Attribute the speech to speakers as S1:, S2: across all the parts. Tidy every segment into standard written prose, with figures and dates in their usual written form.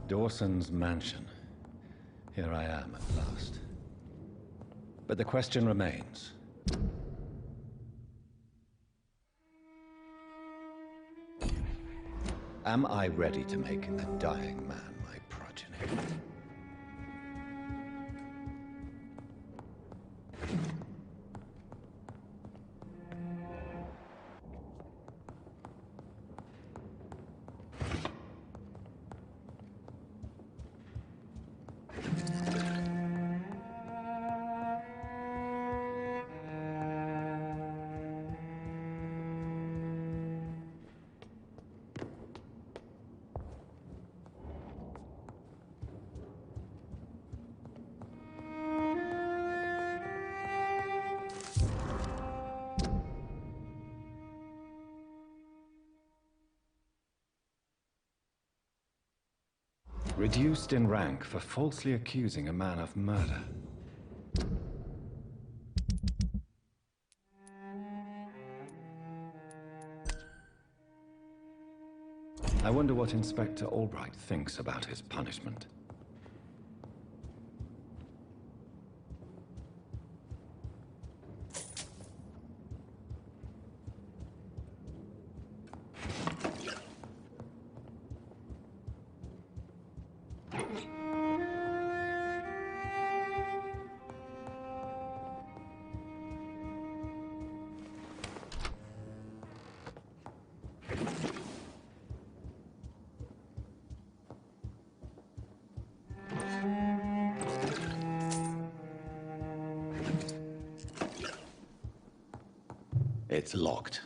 S1: Dawson's mansion. Here I am at last. But the question remains. Am I ready to make a dying man my progeny? Reduced in rank for falsely accusing a man of murder. I wonder what Inspector Albright thinks about his punishment. It's locked.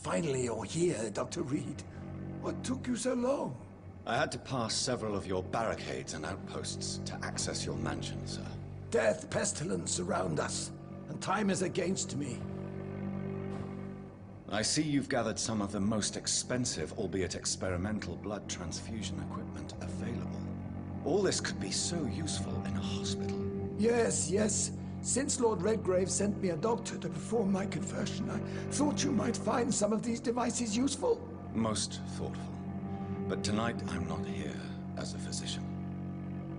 S2: Finally, you're here, Dr. Reed. What took you so long?
S1: I had to pass several of your barricades and outposts to access your mansion, sir.
S2: Death, pestilence surround us, and time is against me.
S1: I see you've gathered some of the most expensive, albeit experimental, blood transfusion equipment available. All this could be so useful in a hospital.
S2: Yes, yes. Since Lord Redgrave sent me a doctor to perform my conversion, I thought you might find some of these devices useful.
S1: Most thoughtful. But tonight I'm not here as a physician.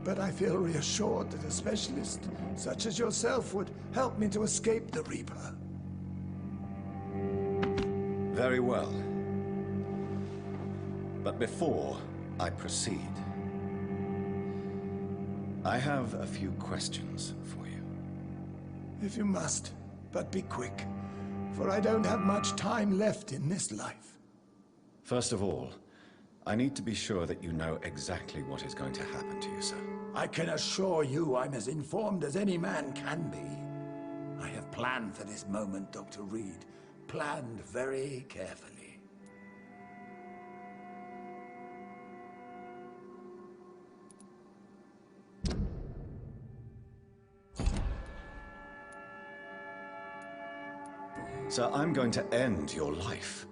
S2: But I feel reassured that a specialist such as yourself would help me to escape the Reaper.
S1: Very well. But before I proceed, I have a few questions for you.
S2: If you must, but be quick, for I don't have much time left in this life.
S1: First of all, I need to be sure that you know exactly what is going to happen to you, sir.
S2: I can assure you I'm as informed as any man can be. I have planned for this moment, Dr. Reed. Planned very carefully.
S1: Sir, I'm going to end your life.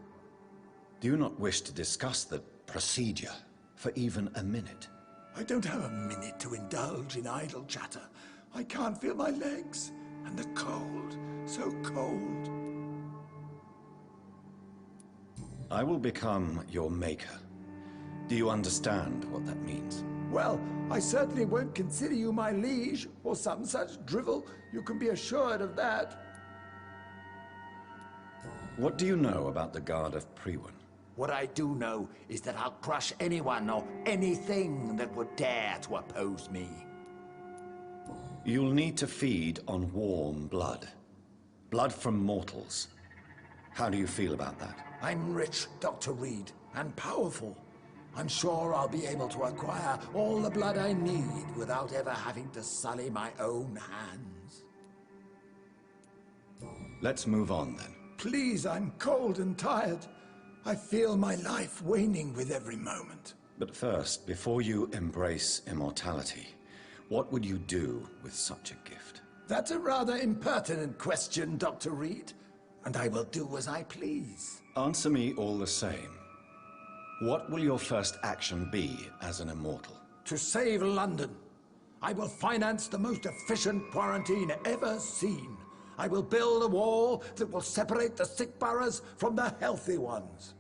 S1: Do you not wish to discuss the procedure for even a minute?
S2: I don't have a minute to indulge in idle chatter. I can't feel my legs, and the cold, so cold.
S1: I will become your maker. Do you understand what that means?
S2: Well, I certainly won't consider you my liege, or some such drivel. You can be assured of that.
S1: What do you know about the Guard of Priwen?
S2: What I do know is that I'll crush anyone or anything that would dare to oppose me.
S1: You'll need to feed on warm blood. Blood from mortals. How do you feel about that?
S2: I'm rich, Dr. Reed, and powerful. I'm sure I'll be able to acquire all the blood I need without ever having to sully my own hands.
S1: Let's move on then.
S2: Please, I'm cold and tired. I feel my life waning with every moment.
S1: But first, before you embrace immortality, what would you do with such a gift?
S2: That's a rather impertinent question, Dr. Reed. And I will do as I please.
S1: Answer me all the same. What will your first action be as an immortal?
S2: To save London, I will finance the most efficient quarantine ever seen. I will build a wall that will separate the sick boroughs from the healthy ones.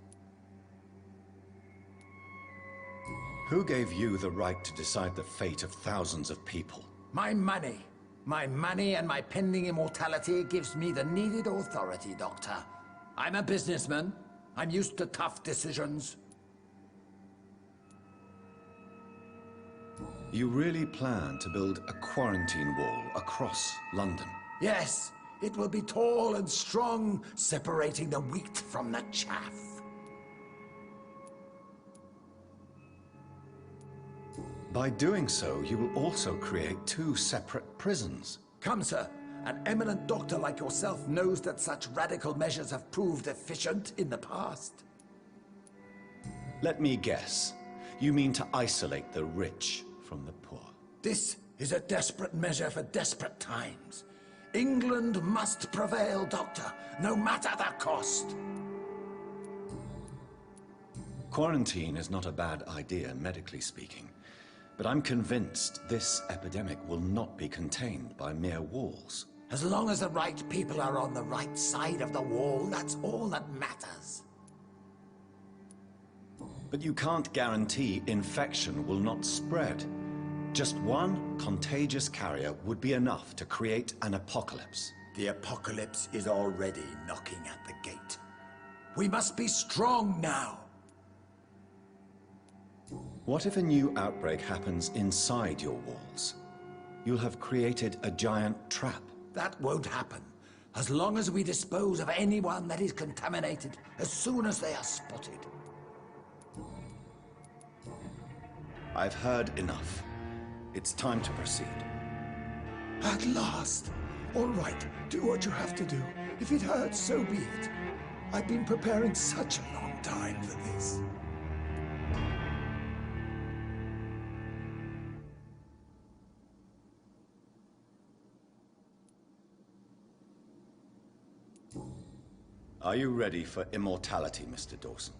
S1: Who gave you the right to decide the fate of thousands of people?
S2: My money. My money and my pending immortality gives me the needed authority, Doctor. I'm a businessman. I'm used to tough decisions.
S1: You really plan to build a quarantine wall across London?
S2: Yes, it will be tall and strong, separating the wheat from the chaff.
S1: By doing so, you will also create two separate prisons.
S2: Come, sir. An eminent doctor like yourself knows that such radical measures have proved efficient in the past.
S1: Let me guess. You mean to isolate the rich from the poor?
S2: This is a desperate measure for desperate times. England must prevail, Doctor, no matter the cost.
S1: Quarantine is not a bad idea, medically speaking. But I'm convinced this epidemic will not be contained by mere walls.
S2: As long as the right people are on the right side of the wall, that's all that matters.
S1: But you can't guarantee infection will not spread. Just one contagious carrier would be enough to create an apocalypse.
S2: The apocalypse is already knocking at the gate. We must be strong now.
S1: What if a new outbreak happens inside your walls? You'll have created a giant trap.
S2: That won't happen, as long as we dispose of anyone that is contaminated as soon as they are spotted.
S1: I've heard enough. It's time to proceed.
S2: At last. All right, do what you have to do. If it hurts, so be it. I've been preparing such a long time for this.
S1: Are you ready for immortality, Mr. Dawson?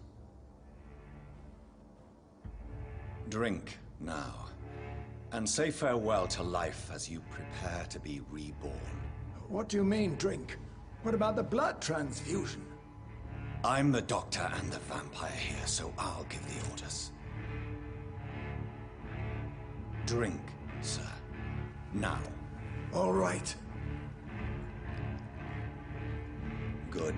S1: Drink now, and say farewell to life as you prepare to be reborn.
S2: What do you mean, drink? What about the blood transfusion?
S1: I'm the doctor and the vampire here, so I'll give the orders. Drink, sir. Now.
S2: All right.
S1: Good.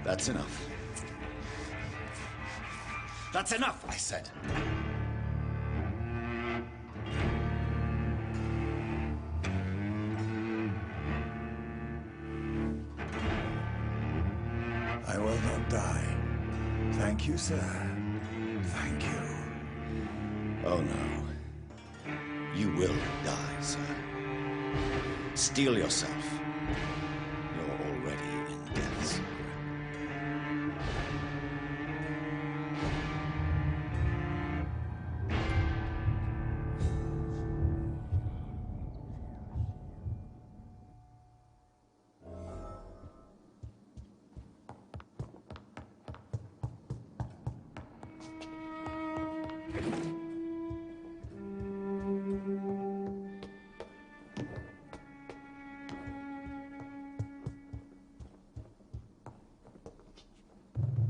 S1: That's enough. That's enough, I said.
S2: I will not die. Thank you, sir. Thank you.
S1: Oh, no. You will die, sir. Steel yourself. You're already in death's grip.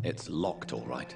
S1: It's locked, all right.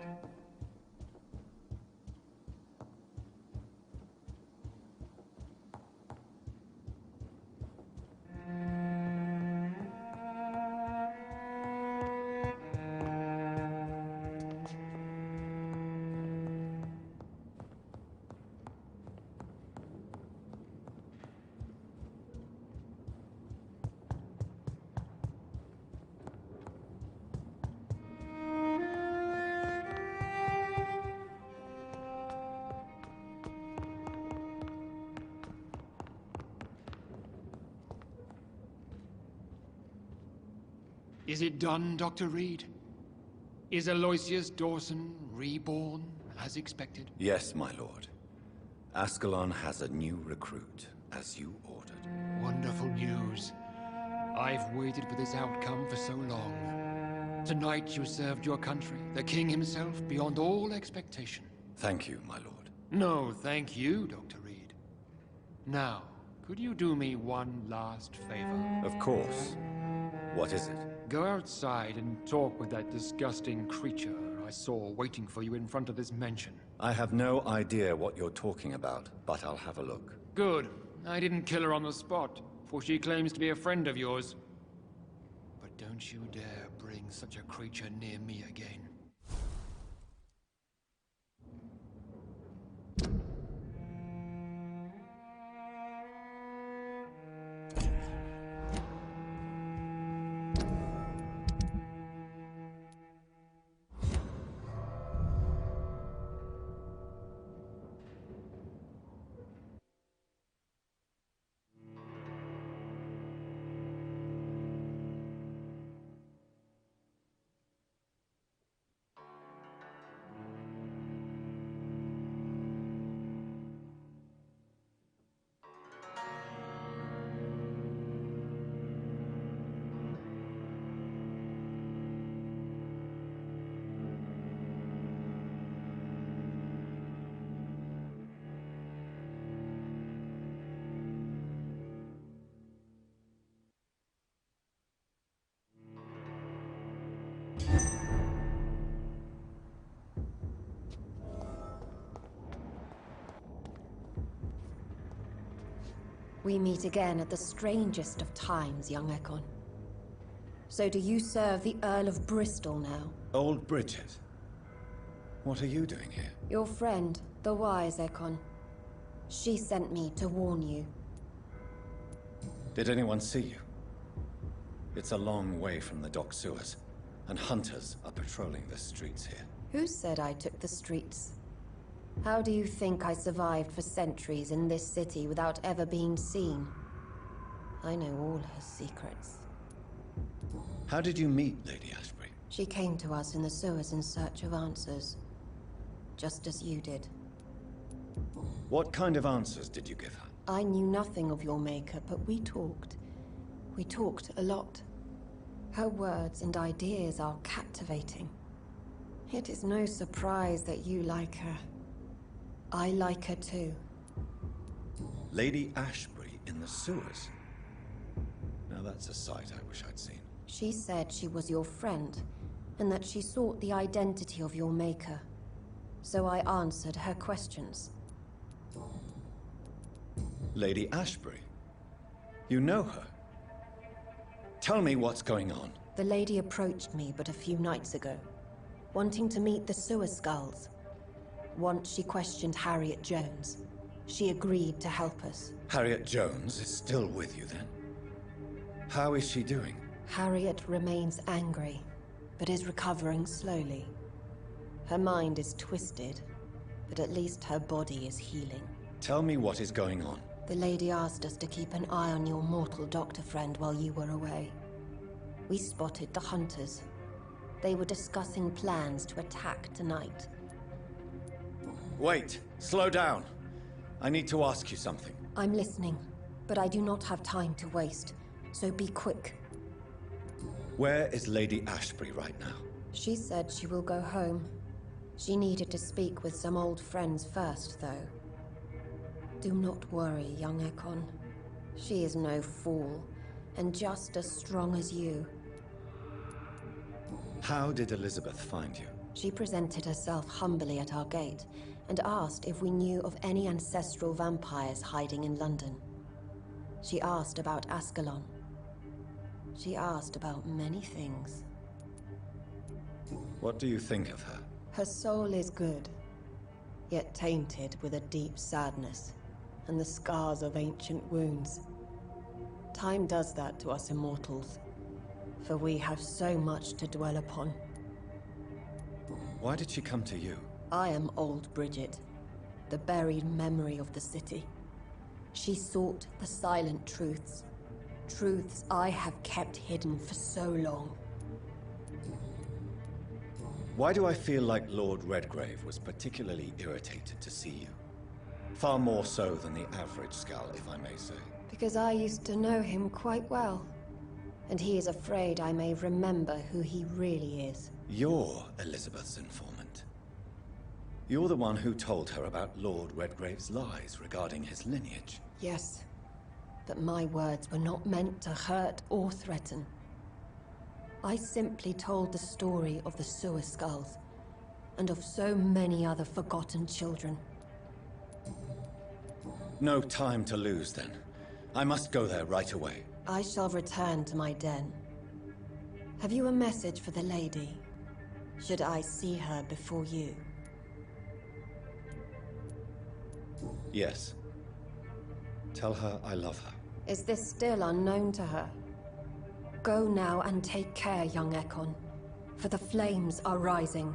S3: Is it done, Dr. Reed? Is Aloysius Dawson reborn as expected?
S1: Yes, my lord. Ascalon has a new recruit, as you ordered.
S3: Wonderful news. I've waited for this outcome for so long. Tonight you served your country, the king himself, beyond all expectation.
S1: Thank you, my lord.
S3: No, thank you, Dr. Reed. Now, could you do me one last favor?
S1: Of course. What is it?
S3: Go outside and talk with that disgusting creature I saw waiting for you in front of this mansion.
S1: I have no idea what you're talking about, but I'll have a look.
S3: Good. I didn't kill her on the spot, for she claims to be a friend of yours. But don't you dare bring such a creature near me again.
S4: We meet again at the strangest of times, young Ekon. So do you serve the Earl of Bristol now?
S1: Old Bridget. What are you doing here?
S4: Your friend, the wise Ekon. She sent me to warn you.
S1: Did anyone see you? It's a long way from the dock sewers, and hunters are patrolling the streets here.
S4: Who said I took the streets? How do you think I survived for centuries in this city without ever being seen? I know all her secrets.
S1: How did you meet Lady Ashbury?
S4: She came to us in the sewers in search of answers. Just as you did.
S1: What kind of answers did you give her?
S4: I knew nothing of your maker, but we talked. We talked a lot. Her words and ideas are captivating. It is no surprise that you like her. I like her too.
S1: Lady Ashbury in the sewers? Now that's a sight I wish I'd seen.
S4: She said she was your friend, and that she sought the identity of your maker. So I answered her questions.
S1: Lady Ashbury? You know her? Tell me what's going on.
S4: The lady approached me but a few nights ago, wanting to meet the sewer skulls. Once she questioned Harriet Jones. She agreed to help us.
S1: Harriet Jones is still with you then? How is she doing?
S4: Harriet remains angry, but is recovering slowly. Her mind is twisted, but at least her body is healing.
S1: Tell me what is going on.
S4: The lady asked us to keep an eye on your mortal doctor friend while you were away. We spotted the hunters. They were discussing plans to attack tonight.
S1: Wait, slow down. I need to ask you something.
S4: I'm listening, but I do not have time to waste, so be quick.
S1: Where is Lady Ashbury right now?
S4: She said she will go home. She needed to speak with some old friends first, though. Do not worry, young Ekon. She is no fool, and just as strong as you.
S1: How did Elizabeth find you?
S4: She presented herself humbly at our gate, and asked if we knew of any ancestral vampires hiding in London. She asked about Ascalon. She asked about many things.
S1: What do you think of her?
S4: Her soul is good, yet tainted with a deep sadness, and the scars of ancient wounds. Time does that to us immortals, for we have so much to dwell upon.
S1: Why did she come to you?
S4: I am old Bridget, the buried memory of the city. She sought the silent truths, truths I have kept hidden for so long.
S1: Why do I feel like Lord Redgrave was particularly irritated to see you? Far more so than the average Skull, if I may say.
S4: Because I used to know him quite well. And he is afraid I may remember who he really is.
S1: You're Elizabeth's informant. You're the one who told her about Lord Redgrave's lies regarding his lineage.
S4: Yes, but my words were not meant to hurt or threaten. I simply told the story of the Sewer Skulls, and of so many other forgotten children.
S1: No time to lose, then. I must go there right away.
S4: I shall return to my den. Have you a message for the lady? Should I see her before you?
S1: Yes. Tell her I love her.
S4: Is this still unknown to her? Go now and take care, young Ekon, for the flames are rising.